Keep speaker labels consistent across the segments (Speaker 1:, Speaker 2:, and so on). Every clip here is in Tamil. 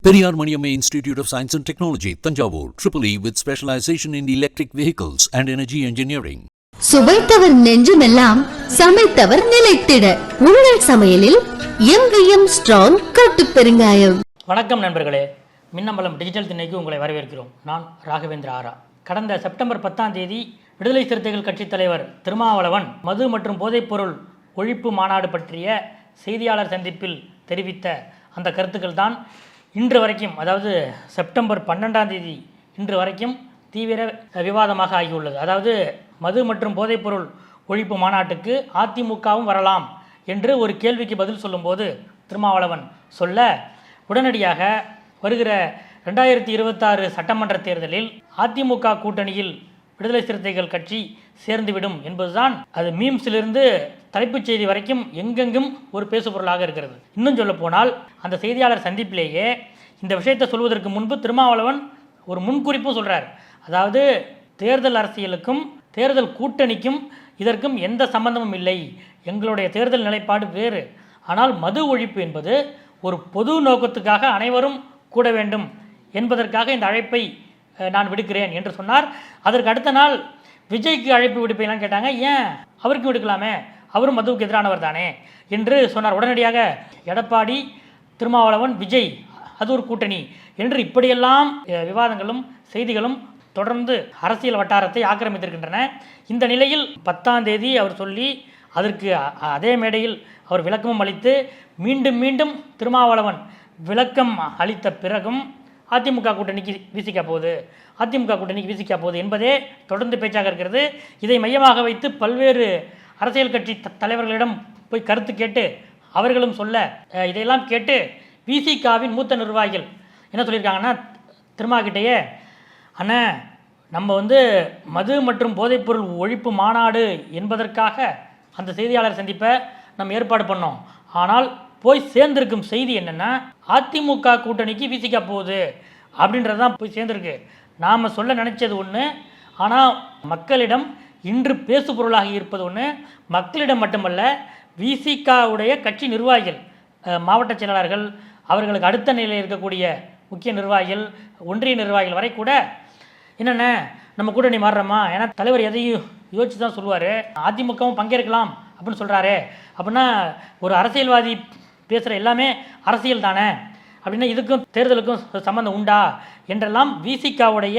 Speaker 1: Periyar Maniamma Institute of Science and Technology, Tanjavur, EEE with specialization in electric vehicles and energy engineering.
Speaker 2: சுவைத்தவர் நெஞ்சுமெல்லாம் சமைத்தவர் நிலைத்திட உங்கள் சமையலில் எங்கேயும் ஸ்ட்ராங் கட்டு பெருங்காயம்.
Speaker 3: வணக்கம் நண்பர்களே, மின்னம்பலம் டிஜிட்டல் திண்ணைக்கு உங்களை வரவேற்கிறோம். நான் ராகவேந்திர ஆரா. கடந்த செப்டம்பர் 10 விடுதலை சிறுத்தைகள் கட்சித் தலைவர் திருமாவளவன் மது மற்றும் போதைப்பொருள் ஒழிப்பு மாநாடு பற்றிய செய்தியாளர் சந்திப்பில் தெரிவித்த அந்த கருத்துக்கள் தான் இன்று வரைக்கும், அதாவது செப்டம்பர் 12 இன்று வரைக்கும் தீவிர விவாதமாக ஆகியுள்ளது. அதாவது மது மற்றும் போதைப்பொருள் ஒழிப்பு மாநாட்டுக்கு அதிமுகவும் வரலாம் என்று ஒரு கேள்விக்கு பதில் சொல்லும்போது திருமாவளவன் சொல்ல, உடனடியாக வருகிற 2026 சட்டமன்ற தேர்தலில் அதிமுக கூட்டணியில் விடுதலை சிறுத்தைகள் கட்சி சேர்ந்துவிடும் என்பதுதான் அது மீம்ஸிலிருந்து தலைப்புச் செய்தி வரைக்கும் எங்கெங்கும் ஒரு பேசுபொருளாக இருக்கிறது. இன்னும் சொல்ல போனால் அந்த செய்தியாளர் சந்திப்பிலேயே இந்த விஷயத்தை சொல்வதற்கு முன்பு திருமாவளவன் ஒரு முன்குறிப்பும் சொல்கிறார். அதாவது தேர்தல் அரசியலுக்கும் தேர்தல் கூட்டணிக்கும் இதற்கும் எந்த சம்பந்தமும் இல்லை, எங்களுடைய தேர்தல் நிலைப்பாடு வேறு. ஆனால் மது ஒழிப்பு என்பது ஒரு பொது நோக்கத்துக்காக அனைவரும் கூட வேண்டும் என்பதற்காக இந்த அழைப்பை நான் விடுக்கிறேன் என்று சொன்னார். அதற்கு அடுத்த நாள் விஜய்க்கு அழைப்பு விடுப்பீங்களான்னு கேட்டாங்க. ஏன் அவருக்கும் விடுக்கலாமே, அவரும் மதுவுக்கு எதிரானவர் தானே என்று சொன்னார். உடனடியாக எடப்பாடி, திருமாவளவன், விஜய் அது ஒரு கூட்டணி என்று இப்படியெல்லாம் விவாதங்களும் செய்திகளும் தொடர்ந்து அரசியல் வட்டாரத்தை ஆக்கிரமித்திருக்கின்றன. இந்த நிலையில் 10 அவர் சொல்லி அதற்கு அதே மேடையில் அவர் விளக்கமும் அளித்து மீண்டும் மீண்டும் திருமாவளவன் விளக்கம் அளித்த பிறகும் அதிமுக கூட்டணிக்கு வீசிக்க போகுது, அதிமுக கூட்டணிக்கு வீசிக்க போகுது என்பதே தொடர்ந்து பேச்சாக இருக்கிறது. இதை மையமாக வைத்து பல்வேறு அரசியல் கட்சி தலைவர்களிடம் போய் கருத்து கேட்டு அவர்களும் சொல்ல, இதையெல்லாம் கேட்டு விசிகாவின் மூத்த நிர்வாகிகள் என்ன சொல்லியிருக்காங்கன்னா, திருமாக்கிட்டேயே, அண்ணா நம்ம மது மற்றும் போதைப்பொருள் ஒழிப்பு மாநாடு என்பதற்காக அந்த செய்தியாளர் சந்திப்பை நம்ம ஏற்பாடு பண்ணோம். ஆனால் போய் சேர்ந்திருக்கும் செய்தி என்னென்னா, அதிமுக கூட்டணிக்கு வீசிக்க போகுது அப்படின்றது தான் போய் சேர்ந்துருக்கு. நாம் சொல்ல நினச்சது ஒன்று, ஆனால் மக்களிடம் இன்று பேசு பொருளாக இருப்பது ஒன்று. மக்களிடம் மட்டுமல்ல, விசிகாவுடைய கட்சி நிர்வாகிகள், மாவட்ட செயலாளர்கள், அவர்களுக்கு அடுத்த நிலையில் இருக்கக்கூடிய முக்கிய நிர்வாகிகள், ஒன்றிய நிர்வாகிகள் வரை கூட என்னென்ன நம்ம கூட்டணி மாறுறோமா, ஏன்னா தலைவர் எதையும் யோசிச்சு தான் சொல்லுவார், அதிமுகவும் பங்கேற்கலாம் அப்படின்னு சொல்கிறாரு. அப்படின்னா ஒரு அரசியல்வாதி பேசுகிற எல்லாமே அரசியல் தானே, அப்படின்னா இதுக்கும் தேர்தலுக்கும் சம்மந்தம் உண்டா என்றெல்லாம் விசிகாவுடைய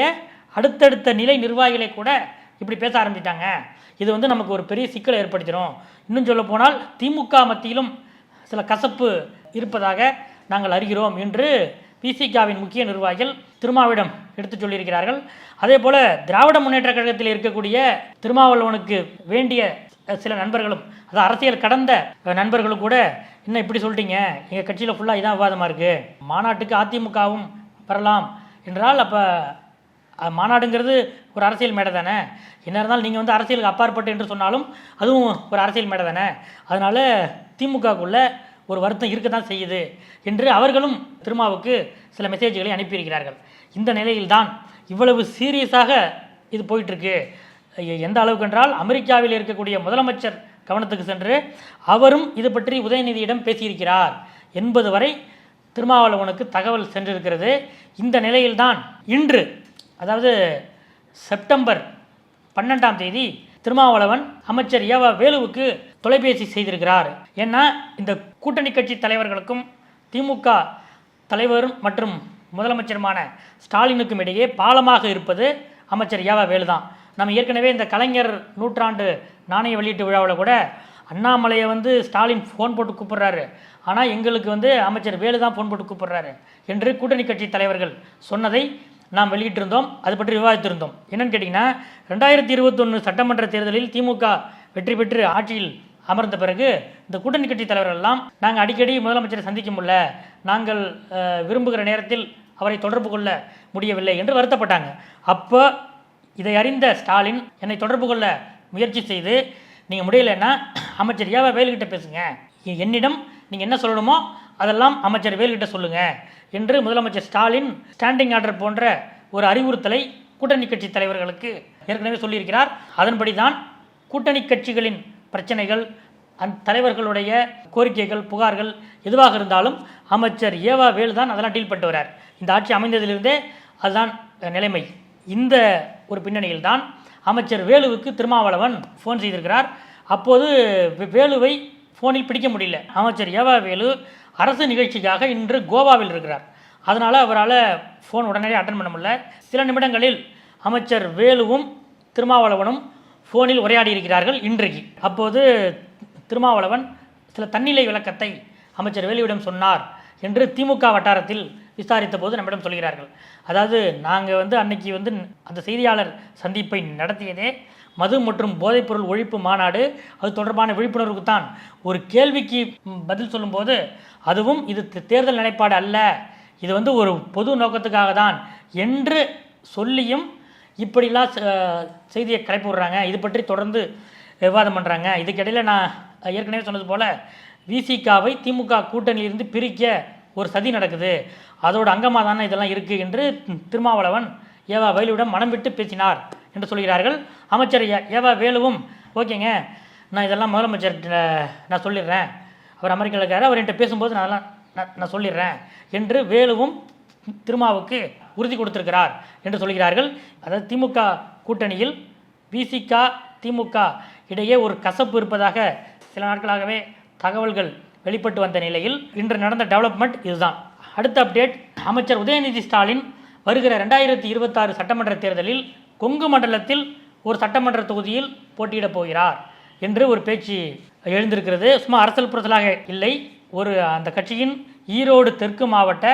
Speaker 3: அடுத்தடுத்த நிலை நிர்வாகிகளை கூட இப்படி பேச ஆரம்பிச்சிட்டாங்க. இது நமக்கு ஒரு பெரிய சிக்கலை ஏற்படுத்திடும். இன்னும் சொல்ல போனால் திமுக மத்தியிலும் சில கசப்பு இருப்பதாக நாங்கள் அறிகிறோம் என்று விசிகாவின் முக்கிய நிர்வாகிகள் திருமாவிடம் எடுத்து சொல்லியிருக்கிறார்கள். அதே போல் திராவிட முன்னேற்ற கழகத்தில் இருக்கக்கூடிய திருமாவளவனுக்கு வேண்டிய சில நண்பர்களும், அதாவது அரசியல் கடந்த நண்பர்களும் கூட, என்ன இப்படி சொல்லிட்டீங்க, எங்கள் கட்சியில் ஃபுல்லாக இதான் விவாதமாக இருக்குது, மாநாட்டுக்கு அதிமுகவும் வரலாம் என்றால் அப்போ மாநாடுங்கிறது ஒரு அரசியல் மேடை தானே, என்ன இருந்தாலும் நீங்கள் அரசியலுக்கு அப்பாற்பட்டு என்று சொன்னாலும் அதுவும் ஒரு அரசியல் மேடை தானே, அதனால் திமுகவுக்குள்ளே ஒரு வருத்தம் இருக்க தான் செய்யுது என்று அவர்களும் திருமாவுக்கு சில மெசேஜ்களை அனுப்பியிருக்கிறார்கள். இந்த நிலையில்தான் இவ்வளவு சீரியஸாக இது போயிட்டுருக்கு. எந்த அளவுக்கு என்றால், அமெரிக்காவில் இருக்கக்கூடிய முதலமைச்சர் கவனத்துக்கு சென்று அவரும் இது பற்றி உதயநிதியிடம் பேசியிருக்கிறார் என்பது வரை திருமாவளவனுக்கு தகவல் சென்றிருக்கிறது. இந்த நிலையில்தான் இன்று, அதாவது செப்டம்பர் 12 திருமாவளவன் அமைச்சர் ஏவா வேலுவுக்கு தொலைபேசி செய்திருக்கிறார். ஏன்னா இந்த கூட்டணி கட்சி தலைவர்களுக்கும் திமுக தலைவரும் மற்றும் முதலமைச்சருமான ஸ்டாலினுக்கும் இடையே பாலமாக இருப்பது அமைச்சர் ஏவா வேலு தான். நம்ம ஏற்கனவே இந்த கலைஞர் நூற்றாண்டு நாணய வெளியீட்டு விழாவில் கூட அண்ணாமலையை ஸ்டாலின் ஃபோன் போட்டு கூப்பிட்றாரு, ஆனால் எங்களுக்கு அமைச்சர் வேலு தான் ஃபோன் போட்டு கூப்பிட்றாரு என்று கூட்டணி கட்சி தலைவர்கள் சொன்னதை நாம் வெளியிட்டிருந்தோம். அது பற்றி விவாதித்திருந்தோம். என்னென்னு கேட்டிங்கன்னா, 2021 சட்டமன்ற தேர்தலில் திமுக வெற்றி பெற்று ஆட்சியில் அமர்ந்த பிறகு இந்த கூட்டணி கட்சி தலைவர்கள்லாம், நாங்கள் அடிக்கடி முதலமைச்சரை சந்திக்க முடியல, நாங்கள் விரும்புகிற நேரத்தில் அவரை தொடர்பு கொள்ள முடியவில்லை என்று வருத்தப்பட்டாங்க. அப்போ இதை அறிந்த ஸ்டாலின் என்னை தொடர்பு கொள்ள முயற்சி செய்து, நீங்கள் முடியலைன்னா அமைச்சர் ஏவா வேலுக்கிட்ட பேசுங்க, என்னிடம் நீங்கள் என்ன சொல்லணுமோ அதெல்லாம் அமைச்சர் வேலுக்கிட்ட சொல்லுங்கள் என்று முதலமைச்சர் ஸ்டாலின் ஸ்டாண்டிங் ஆர்டர் போன்ற ஒரு அறிவுறுத்தலை கூட்டணி கட்சி தலைவர்களுக்கு ஏற்கனவே சொல்லியிருக்கிறார். அதன்படி தான் கூட்டணி கட்சிகளின் பிரச்சனைகள், அந்த தலைவர்களுடைய கோரிக்கைகள், புகார்கள் எதுவாக இருந்தாலும் அமைச்சர் ஏவா வேலு தான் அதெல்லாம் டீல் பண்ணிட்டு வரார். இந்த ஆட்சி அமைந்ததிலிருந்தே அதுதான் நிலைமை. இந்த ஒரு பின்னணியில் தான் அமைச்சர் வேலுவுக்கு திருமாவளவன் ஃபோன் செய்திருக்கிறார். அப்போது வேலுவை ஃபோனில் பிடிக்க முடியல. அமைச்சர் ஏவா வேலு அரசு நிகழ்ச்சிக்காக இன்று கோவாவில் இருக்கிறார். அதனால் அவரால் ஃபோன் உடனடியாக அட்டன் பண்ண முடியல. சில நிமிடங்களில் அமைச்சர் வேலுவும் திருமாவளவனும் ஃபோனில் உரையாடி இருக்கிறார்கள் இன்றைக்கு. அப்போது திருமாவளவன் சில தன்னிலை விளக்கத்தை அமைச்சர் வேலுவிடம் சொன்னார் என்று திமுக வட்டாரத்தில் விசாரித்த போது நம்மிடம் சொல்கிறார்கள். அதாவது நாங்கள் அன்னைக்கு அந்த செய்தியாளர் சந்திப்பை நடத்தியதே மது மற்றும் போதைப்பொருள் ஒழிப்பு மாநாடு, அது தொடர்பான விழிப்புணர்வுக்கு தான். ஒரு கேள்விக்கு பதில் சொல்லும்போது அதுவும் இது தேர்தல் நிலைப்பாடு அல்ல, இது ஒரு பொது நோக்கத்துக்காக தான் என்று சொல்லியும் இப்படிலாம் செய்தியை கிளப்பி விடுறாங்க. இது பற்றி தொடர்ந்து விவாதம் பண்ணுறாங்க. இதுக்கிடையில் நான் ஏற்கனவே சொன்னது போல் விசிகாவை திமுக கூட்டணியிலிருந்து பிரிக்க ஒரு சதி நடக்குது, அதோட அங்கமாக தானே இதெல்லாம் இருக்குது என்று திருமாவளவன் ஏவா வேலுவிடம் மனம் விட்டு பேசினார் என்று சொல்கிறார்கள். அமைச்சர் ஏவா வேலுவும் ஓகேங்க, நான் இதெல்லாம் முதலமைச்சர்கிட்ட நான் சொல்லிடுறேன், அவர் அமெரிக்காவில் இருக்கார், அவர் என்கிட்ட பேசும்போது நான் சொல்லிடுறேன் என்று வேலுவும் திருமாவுக்கு உறுதி கொடுத்திருக்கிறார் என்று சொல்கிறார்கள். அதாவது திமுக கூட்டணியில் விசிகா திமுக இடையே ஒரு கசப்பு இருப்பதாக சில நாட்களாகவே தகவல்கள் வெளிப்பட்டு வந்த நிலையில் இன்று நடந்த டெவலப்மெண்ட் இதுதான். அடுத்த அப்டேட், அமைச்சர் உதயநிதி ஸ்டாலின் வருகிற 2026 சட்டமன்ற தேர்தலில் கொங்கு மண்டலத்தில் ஒரு சட்டமன்ற தொகுதியில் போட்டியிடப் போகிறார் என்று ஒரு பேச்சு எழுந்திருக்கிறது. சும்மா அரசல் புரசலாக இல்லை. அந்த கட்சியின் ஈரோடு தெற்கு மாவட்ட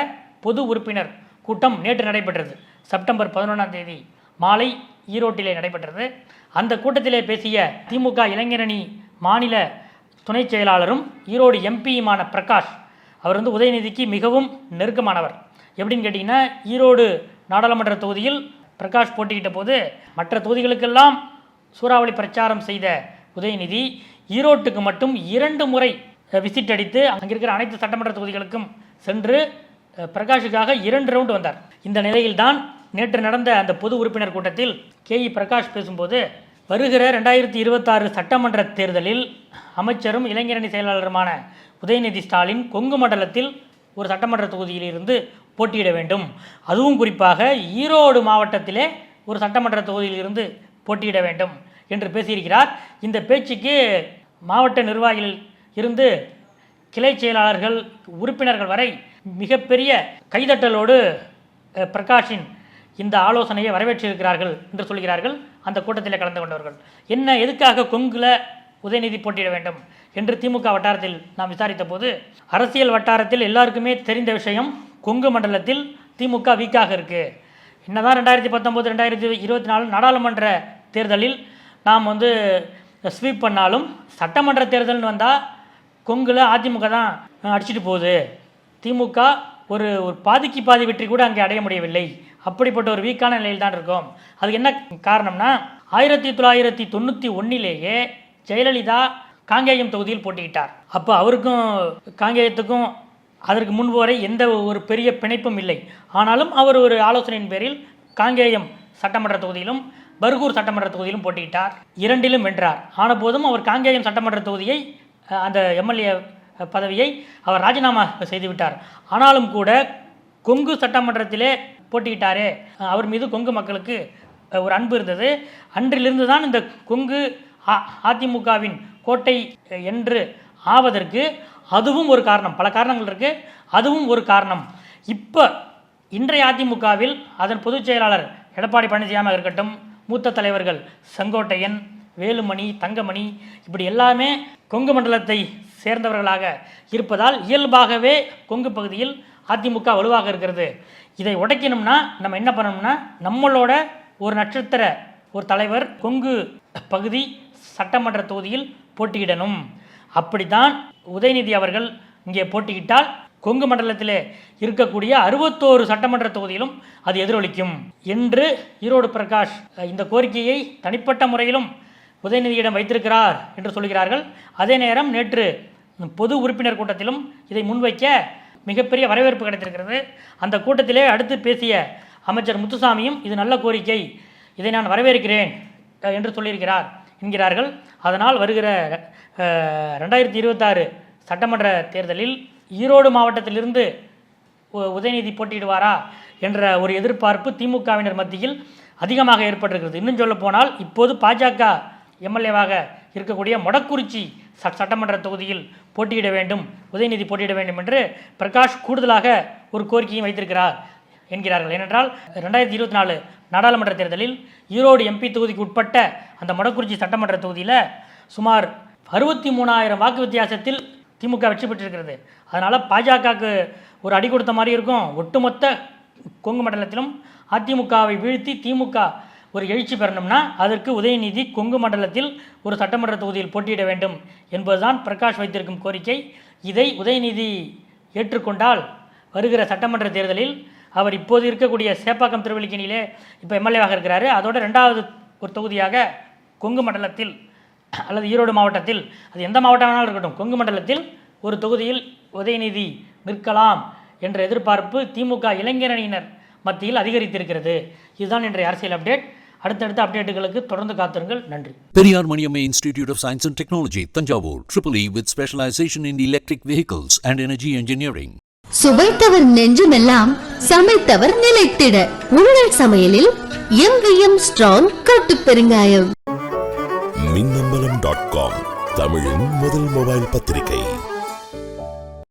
Speaker 3: பொது உறுப்பினர் கூட்டம் நேற்று நடைபெற்றது. செப்டம்பர் 11 மாலை ஈரோட்டிலே நடைபெற்றது. அந்த கூட்டத்திலே பேசிய திமுக இளைஞரணி மாநில துணை செயலாளரும் ஈரோடு எம்பியுமான பிரகாஷ், அவர் உதயநிதிக்கு மிகவும் நெருக்கமானவர். எப்படின்னு கேட்டிங்கன்னா, ஈரோடு நாடாளுமன்ற தொகுதியில் பிரகாஷ் போட்டியிட்ட போது மற்ற தொகுதிகளுக்கெல்லாம் சூறாவளி பிரச்சாரம் செய்த உதயநிதி ஈரோட்டுக்கு மட்டும் 2 முறை விசிட் அடித்து அங்கிருக்கிற அனைத்து சட்டமன்ற தொகுதிகளுக்கும் சென்று பிரகாஷுக்காக 2 ரவுண்டு வந்தார். இந்த நிலையில்தான் நேற்று நடந்த அந்த பொது உறுப்பினர் கூட்டத்தில் KE பிரகாஷ் பேசும்போது, வருகிற 2026 சட்டமன்ற தேர்தலில் அமைச்சரும் இளைஞரணி செயலாளருமான உதயநிதி ஸ்டாலின் கொங்கு மண்டலத்தில் ஒரு சட்டமன்ற தொகுதியிலிருந்து போட்டியிட வேண்டும், அதுவும் குறிப்பாக ஈரோடு மாவட்டத்திலே ஒரு சட்டமன்ற தொகுதியிலிருந்து போட்டியிட வேண்டும் என்று பேசியிருக்கிறார். இந்த பேச்சுக்கு மாவட்ட நிர்வாகிகள் இருந்து கிளை செயலாளர்கள் உறுப்பினர்கள் வரை மிகப்பெரிய கைதட்டலோடு பிரகாஷின் இந்த ஆலோசனையை வரவேற்றிருக்கிறார்கள் என்று சொல்கிறார்கள் அந்த கூட்டத்தில் கலந்து கொண்டவர்கள். என்ன, எதுக்காக கொங்குல உதயநிதி போட்டியிட வேண்டும் என்று திமுக வட்டாரத்தில் நாம் விசாரித்த போது, அரசியல் வட்டாரத்தில் எல்லாருக்குமே தெரிந்த விஷயம், கொங்கு மண்டலத்தில் திமுக வீக்காக இருக்குது. என்னதான் 2019 2024 நாடாளுமன்ற தேர்தலில் நாம் ஸ்வீப் பண்ணாலும் சட்டமன்ற தேர்தல்னு வந்தால் கொங்குல அதிமுக தான் அடிச்சுட்டு போகுது. திமுக ஒரு பாதிக்கு பாதி வெற்றி கூட அங்கே அடைய முடியவில்லை. அப்படிப்பட்ட ஒரு வீக்கான நிலையில் தான் இருக்கும். அதுக்கு என்ன காரணம்னா, 1991 ஜெயலலிதா காங்கேயம் தொகுதியில் போட்டியிட்டார். அப்போ அவருக்கும் காங்கேயத்துக்கும் அதற்கு முன்பு வரை எந்த ஒரு பெரிய பிணைப்பும் இல்லை. ஆனாலும் அவர் ஒரு ஆலோசனையின் பேரில் காங்கேயம் சட்டமன்ற தொகுதியிலும் பர்கூர் சட்டமன்ற தொகுதியிலும் போட்டியிட்டார். 2லும் வென்றார். ஆன போதும் அவர் காங்கேயம் சட்டமன்ற தொகுதியை, அந்த எம்எல்ஏ பதவியை அவர் ராஜினாமா செய்துவிட்டார். ஆனாலும் கூட கொங்கு சட்டமன்றத்திலே போட்டியிட்டாரே, அவர் மீது கொங்கு மக்களுக்கு ஒரு அன்பு இருந்தது. அன்றிலிருந்து தான் இந்த கொங்கு அதிமுகவின் கோட்டை என்று ஆவதற்கு அதுவும் ஒரு காரணம். பல காரணங்கள் இருக்குது, அதுவும் ஒரு காரணம். இப்போ இன்றைய அதிமுகவில் அதன் பொதுச் செயலாளர் எடப்பாடி பழனிசாமி இருக்கட்டும், மூத்த தலைவர்கள் செங்கோட்டையன், வேலுமணி, தங்கமணி, இப்படி எல்லாமே கொங்கு மண்டலத்தை சேர்ந்தவர்களாக இருப்பதால் இயல்பாகவே கொங்கு பகுதியில் அதிமுக வலுவாக இருக்கிறது. இதை உடைக்கணும்னா நம்ம என்ன பண்ணணும்னா, நம்மளோட ஒரு நட்சத்திர ஒரு தலைவர் கொங்கு பகுதி சட்டமன்ற தொகுதியில் போட்டியிடணும். அப்படித்தான் உதயநிதி அவர்கள் இங்கே போட்டியிட்டால் கொங்கு மண்டலத்திலே இருக்கக்கூடிய 61 சட்டமன்ற தொகுதியிலும் அது எதிரொலிக்கும் என்று ஈரோடு பிரகாஷ் இந்த கோரிக்கையை தனிப்பட்ட முறையிலும் உதயநிதியிடம் வைத்திருக்கிறார் என்று சொல்கிறார்கள். அதே நேரம் நேற்று பொது உறுப்பினர் கூட்டத்திலும் இதை முன்வைக்க மிகப்பெரிய வரவேற்பு கிடைத்திருக்கிறது. அந்த கூட்டத்திலே அடுத்து பேசிய அமைச்சர் முத்துசாமியும் இது நல்ல கோரிக்கை, இதை நான் வரவேற்கிறேன் என்று சொல்லியிருக்கிறார் என்கிறார்கள். அதனால் வருகிற 2026 சட்டமன்ற தேர்தலில் ஈரோடு மாவட்டத்திலிருந்து உதயநிதி போட்டியிடுவாரா என்ற ஒரு எதிர்பார்ப்பு திமுகவினர் மத்தியில் அதிகமாக ஏற்பட்டிருக்கிறது. இன்னும் சொல்ல போனால் இப்போது பாஜக எம்எல்ஏவாக இருக்கக்கூடிய மொடக்குறிச்சி சட்டமன்ற தொகுதியில் போட்டியிட வேண்டும், உதயநிதி போட்டியிட வேண்டும் என்று பிரகாஷ் கூடுதலாக ஒரு கோரிக்கையும் வைத்திருக்கிறார் என்கிறார்கள். ஏனென்றால் 2024 நாடாளுமன்ற தேர்தலில் ஈரோடு எம்பி தொகுதிக்கு உட்பட்ட அந்த மொடக்குறிச்சி சட்டமன்ற தொகுதியில் சுமார் 63,000 வாக்கு வித்தியாசத்தில் திமுக வெற்றி பெற்றிருக்கிறது. அதனால் பாஜகவுக்கு ஒரு அடி கொடுத்த மாதிரி இருக்கும். ஒட்டுமொத்த கொங்கு மண்டலத்திலும் அதிமுகவை வீழ்த்தி திமுக ஒரு எழுச்சி பெறணும்னா அதற்கு உதயநிதி கொங்கு மண்டலத்தில் ஒரு சட்டமன்ற தொகுதியில் போட்டியிட வேண்டும் என்பதுதான் பிரகாஷ் வைத்திருக்கும் கோரிக்கை. இதை உதயநிதி ஏற்றுக்கொண்டால் வருகிற சட்டமன்ற தேர்தலில் அவர் இப்போது இருக்கக்கூடிய சேப்பாக்கம் திருவல்லிக்கேணியிலே இப்போ எம்எல்ஏவாக இருக்கிறாரு. அதோட 2வது ஒரு தொகுதியாக கொங்கு மண்டலத்தில் அல்லது ஈரோடு மாவட்டத்தில், அது எந்த மாவட்டம் வேணாலும் இருக்கட்டும், கொங்கு மண்டலத்தில் ஒரு தொகுதியில் உதயநிதி நிற்கலாம் என்ற எதிர்பார்ப்பு திமுக இளைஞரணியினர் மத்தியில் அதிகரித்திருக்கிறது. இதுதான் இன்றைய அரசியல் அப்டேட். அடுத்தடுத்த அப்டேட்டுகளுக்கு தொடர்ந்து காத்திருங்கள். நன்றி.
Speaker 1: Periyar Maniamma Institute of Science and Technology, Tanjavur, EEE with specialization in electric vehicles and energy engineering.
Speaker 2: சுவைத்தவர் நெஞ்சுமெல்லாம் சமைத்தவர் நிலைத்திட உங்கள் சமையலில் எங்கேயும் ஸ்ட்ராங் கட்டு பெருங்காயம்.
Speaker 4: மின்னம்பலம்.com தமிழின் முதல் மொபைல் பத்திரிகை.